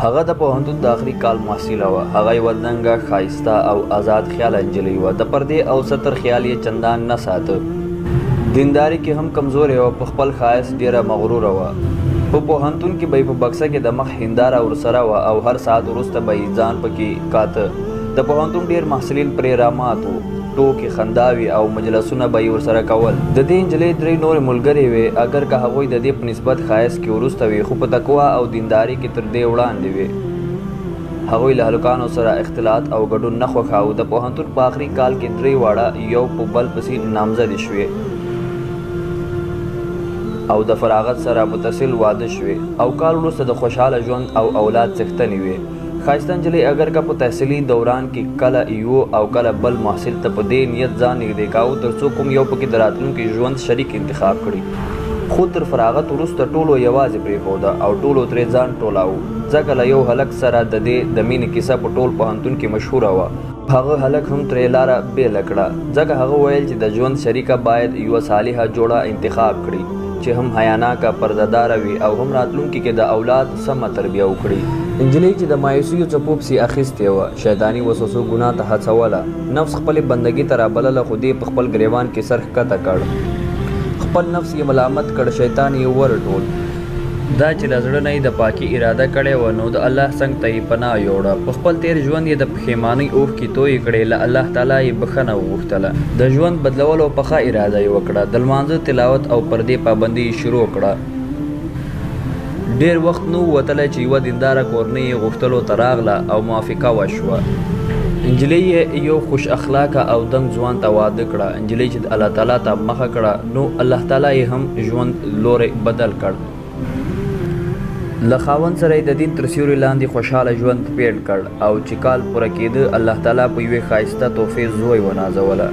هغه د پوهنتون د آخري کال محصله وه. هغه یوه دنګه ښایسته او آزاد خیاله نجلۍ وه. د پردې او ستر خیال یې چندان نه ساته. دینداري کې هم کمزورې وه. په خپل ښایست ډېره مغروره وه. په پوهنتون کې به یې په بکسه کې د مخ هنداره ورسره وه او هر ساعت وروسته به یې ځان پکې کاته. د پوهنتون ډېر محصلین پرې رامات وو. ټوکې خنداوې او مجلسونه به یې ورسره کول. د دې نجلۍ درې نورې ملګرې وې، اگر که هغوی د دې په نسبت ښایست کې وروسته وې، خو په تقوا او دینداري کې تر دې وړاندې وې. هغوی له هلکانو سره اختلاط او ګډون نه خوښاوه. د پوهنتون په آخري کال کې درې واړه یو په بل پسې نامزدې شوې او د فراغت سره متصل واده شوې او کال وروسته د خوشحاله ژوند او اولاد څښتنې وې. ښایسته نجلۍ اگر که په تحصیلي دوران کې کله یو او کله بل محصل ته په دې نیت ځان نږدې کاوه تر څو کوم یو پکې د راتلونکي ژوند شریک انتخاب کړي، خو تر فراغت وروسته ټولو یوازې پرېښوده او ټولو ترې ځان ټولاوه. ځکه له یو هلک سره د دې د مینې کیسه په ټول پوهنتون کې مشهوره وه. هغه هلک هم ترې لاره بېله کړه، ځکه هغه ویل چې د ژوند شریکه باید یوه صالحه جوړه انتخاب کړي چې هم حیاناکه پردهداره وي او هم راتلونکي کې د اولاد سمه تربیه وکړي. نجلۍ چې د مایوسیو څپو پسې اخیستې وه، شیطاني وسوسو ګناه ته هڅوله، نفس خپلې بندګۍ ته رابلله، خو دې په خپل ګریوان کې سر ښکته کړ. خپل نفس یې ملامت کړ، شیطان یې ورټول. دا چې له زړه نه یې د پاکي اراده کړې وه، نو د الله څنګ ته یې پناه یوړه. په خپل تېر ژوند یې د پښیمانۍ اوښکې تویې کړې، له الله تعالی یې بښنه وغوښتله. د ژوند بدلولو پخه اراده یې وکړه. د لمانځه تلاوت او پردې پابندي یې شروع کړه. ډېر وخت نه و وتلی چې یوه دینداره کورنۍ یې غوښتلو ته راغله او موافقه وشوه. نجلۍ یې یو خوش اخلاقه او دنګ ځوان ته واده کړه. نجلۍ چې الله تعالی ته مخه کړه، نو الله تعالی یې هم ژوند لوری بدل کړ. له خاوند سره یې د دین تر سیوري لاندې خوشحاله ژوند پیل کړ او چې کال پوره کېده، الله تعالی په یوې ښایسته تحفې زوی ونازوله.